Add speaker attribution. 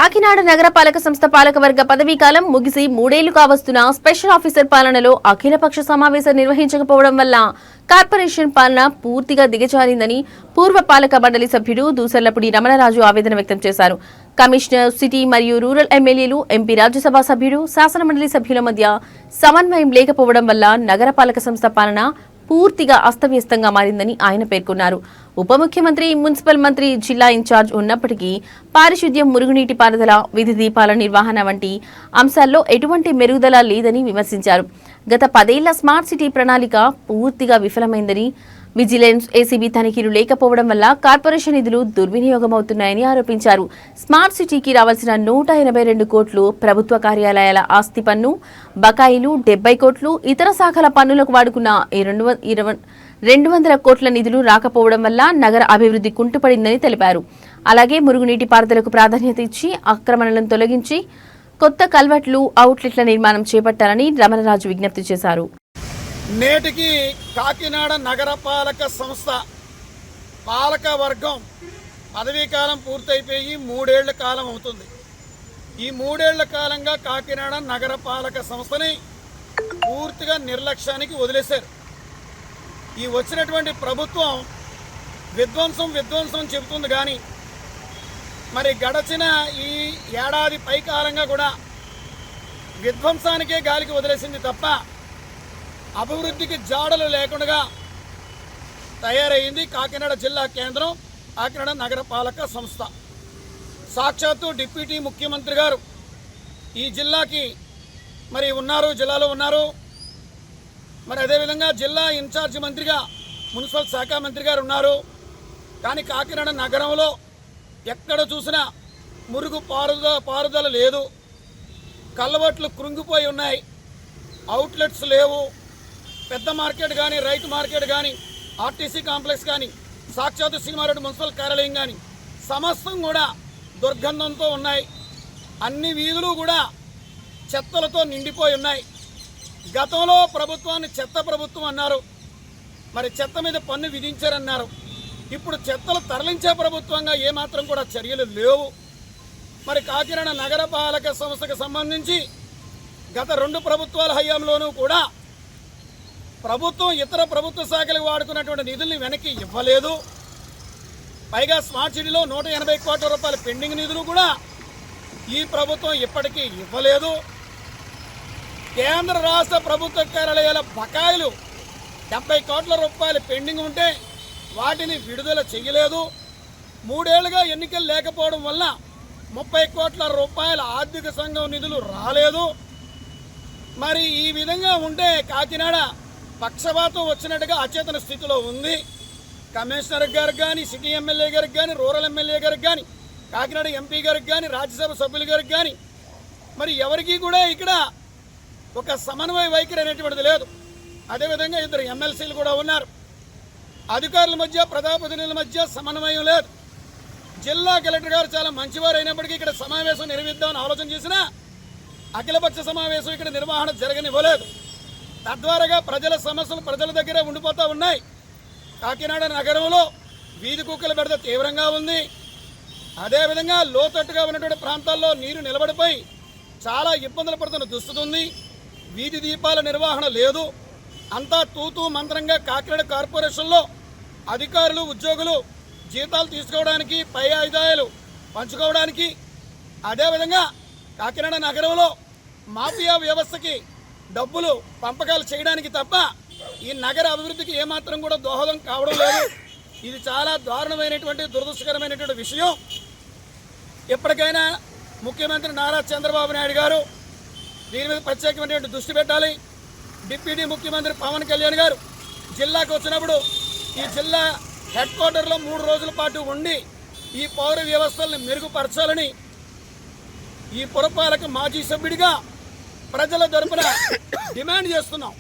Speaker 1: కాకినాడ నగరపాలక సంస్థ పాలకవర్గ పదవీకాలం ముగిసి 3 ఏళ్లు కావస్తున్న స్పెషల్ ఆఫీసర్ పాలనలో అఖిలపక్ష సమావేశం నిర్వహించకపోవడం వల్ల కార్పొరేషన్ పాలన పూర్తిగా దిగజారిందని పూర్వ పాలక మండలి సభ్యుడు దూసర్లపూడి రమణరాజు ఆవేదన వ్యక్తం చేశారు. కమిషనర్, సిటీ మరియు రూరల్ ఎమ్మెల్యేలు, ఎంపీ, రాజ్యసభ సభ్యుడు, శాసనమండలి సభ్యుల మధ్య సమన్వయం లేకపోవడం వల్ల నగరపాలక సంస్థ పాలన పూర్తిగా అస్తవ్యస్తంగా మారిందని ఆయన పేర్కొన్నారు. ఉప ముఖ్యమంత్రి, మున్సిపల్ మంత్రి, జిల్లా ఇన్ఛార్జ్ ఉన్నప్పటికీ పారిశుద్ధ్యం, మురుగునీటి పారుదల, వీధి దీపాల నిర్వహణ వంటి అంశాల్లో ఎటువంటి మెరుగుదల లేదని విమర్శించారు. గత 10 ఏళ్ల స్మార్ట్ సిటీ ప్రణాళిక పూర్తిగా విఫలమైందని, విజిలెన్స్, ఏసీబీ తనిఖీలు లేకపోవడం వల్ల కార్పొరేషన్ నిధులు దుర్వినియోగమవుతున్నాయని ఆరోపించారు. స్మార్ట్ సిటీకి రావాల్సిన 182 కోట్లు ప్రభుత్వ కార్యాలయాల ఆస్తి పన్ను బకాయిలు, 70 కోట్లు ఇతర శాఖల పన్నులకు వాడుకున్న 200 కోట్ల నిధులు రాకపోవడం వల్ల నగర అభివృద్ధి కుంటుపడిందని తెలిపారు. అలాగే మురుగునీటి పారుదలకు ప్రాధాన్యత ఇచ్చి ఆక్రమణలను తొలగించి కొత్త కల్వర్ట్లు, అవుట్లెట్ల నిర్మాణం చేపట్టాలని రమణరాజు విజ్ఞప్తి చేశారు.
Speaker 2: నేటికి కాకినాడ నగరపాలక సంస్థ పాలక వర్గం పదవీకాలం పూర్తయిపోయి 3 ఏళ్ల కాలం అవుతుంది. ఈ 3 ఏళ్ల కాలంగా కాకినాడ నగరపాలక సంస్థని పూర్తిగా నిర్లక్ష్యానికి వదిలేశారు. ఈ వచ్చినటువంటి ప్రభుత్వం విధ్వంసం చెబుతుంది కానీ మరి గడచిన ఈ ఏడాది పైకాలంగా కూడా విధ్వంసానికే గాలికి వదిలేసింది తప్ప అభివృద్ధికి జాడలు లేకుండా తయారైంది కాకినాడ జిల్లా కేంద్రం కాకినాడ నగరపాలక సంస్థ. సాక్షాత్తు డిప్యూటీ ముఖ్యమంత్రి గారు ఈ జిల్లాకి జిల్లాలో ఉన్నారు. మరి అదేవిధంగా జిల్లా ఇన్ఛార్జి మంత్రిగా మున్సిపల్ శాఖ మంత్రి గారు ఉన్నారు. కానీ కాకినాడ నగరంలో ఎక్కడ చూసినా మురుగు పారుదల లేదు, కల్వర్ట్లు కృంగిపోయి ఉన్నాయి, అవుట్లెట్స్ లేవు, పెద్ద మార్కెట్ కానీ, రైతు మార్కెట్ కానీ, ఆర్టీసీ కాంప్లెక్స్ కానీ, సాక్షాత్తు సింహారెడ్డి మున్సిపల్ కార్యాలయం కానీ సమస్తం కూడా దుర్గంధంతో ఉన్నాయి. అన్ని వీధులు కూడా చెత్తలతో నిండిపోయి ఉన్నాయి. గతంలో ప్రభుత్వాన్ని చెత్త ప్రభుత్వం అన్నారు, మరి చెత్త మీద పన్ను విధించారన్నారు. ఇప్పుడు చెత్తలు తరలించే ప్రభుత్వంగా ఏమాత్రం కూడా చర్యలు లేవు. మరి కాకినాడ నగరపాలక సంస్థకు సంబంధించి గత 2 ప్రభుత్వాల హయాంలోనూ కూడా ప్రభుత్వం ఇతర ప్రభుత్వ శాఖలకు వాడుకున్నటువంటి నిధుల్ని వెనక్కి ఇవ్వలేదు. పైగా స్మార్ట్ సిటీలో 180 కోట్ల రూపాయల పెండింగ్ నిధులు కూడా ఈ ప్రభుత్వం ఇప్పటికీ ఇవ్వలేదు. కేంద్ర రాష్ట్ర ప్రభుత్వ కార్యాలయాల బకాయిలు 70 కోట్ల రూపాయలు పెండింగ్ ఉంటే వాటిని విడుదల చేయలేదు. 3 ఏళ్లుగా ఎన్నికలు లేకపోవడం వల్ల 30 కోట్ల రూపాయల ఆర్థిక సంఘం నిధులు రాలేదు. మరి ఈ విధంగా ఉంటే కాకినాడ పక్షపాతం వచ్చినట్టుగా అచేతన స్థితిలో ఉంది. కమిషనర్ గారికి కానీ, సిటీ ఎమ్మెల్యే గారికి కానీ, రూరల్ ఎమ్మెల్యే గారికి కానీ, కాకినాడ ఎంపీ గారికి కానీ, రాజ్యసభ సభ్యుల గారికి కానీ మరి ఎవరికి కూడా ఇక్కడ ఒక సమన్వయ వైఖరి అనేటువంటిది లేదు. అదేవిధంగా 2 ఎమ్మెల్సీలు కూడా ఉన్నారు. అధికారుల మధ్య, ప్రజాప్రతినిధుల మధ్య సమన్వయం లేదు. జిల్లా కలెక్టర్ గారు చాలా మంచివారు అయినప్పటికీ ఇక్కడ సమావేశం నిర్వహిద్దామని ఆలోచన చేసినా అఖిలపక్ష సమావేశం ఇక్కడ నిర్వహణ జరగనివ్వలేదు. తద్వారాగా ప్రజల సమస్యలు ప్రజల దగ్గరే ఉండిపోతూ ఉన్నాయి. కాకినాడ నగరంలో వీధి కుక్కల బెడద తీవ్రంగా ఉంది. అదేవిధంగా లోతట్టుగా ఉన్నటువంటి ప్రాంతాల్లో నీరు నిలబడిపోయి చాలా ఇబ్బందులు పడుతున్న దుస్థితి ఉంది. వీధి దీపాల నిర్వహణ లేదు. అంతా తూతూ మంత్రంగా కాకినాడ కార్పొరేషన్లో అధికారులు, ఉద్యోగులు జీతాలు తీసుకోవడానికి, పై ఆదాయాలు పంచుకోవడానికి, అదేవిధంగా కాకినాడ నగరంలో మాఫియా వ్యవస్థకి డబ్బులు పంపకాలు చేయడానికి తప్ప ఈ నగర అభివృద్ధికి ఏమాత్రం కూడా దోహదం కావడం లేదు. ఇది చాలా దారుణమైనటువంటి, దురదృష్టకరమైనటువంటి విషయం. ఎప్పటికైనా ముఖ్యమంత్రి నారా చంద్రబాబు నాయుడు గారు దీని మీద ప్రత్యేకమైనటువంటి దృష్టి పెట్టాలి. డిప్యూటీ ముఖ్యమంత్రి పవన్ కళ్యాణ్ గారు జిల్లాకు వచ్చినప్పుడు ఈ జిల్లా హెడ్ క్వార్టర్లో 3 రోజుల పాటు ఉండి ఈ పౌర వ్యవస్థలను మెరుగుపరచాలని ఈ పురపాలక మాజీ సభ్యుడిగా ప్రజల తరపున డిమాండ్ చేస్తున్నాం.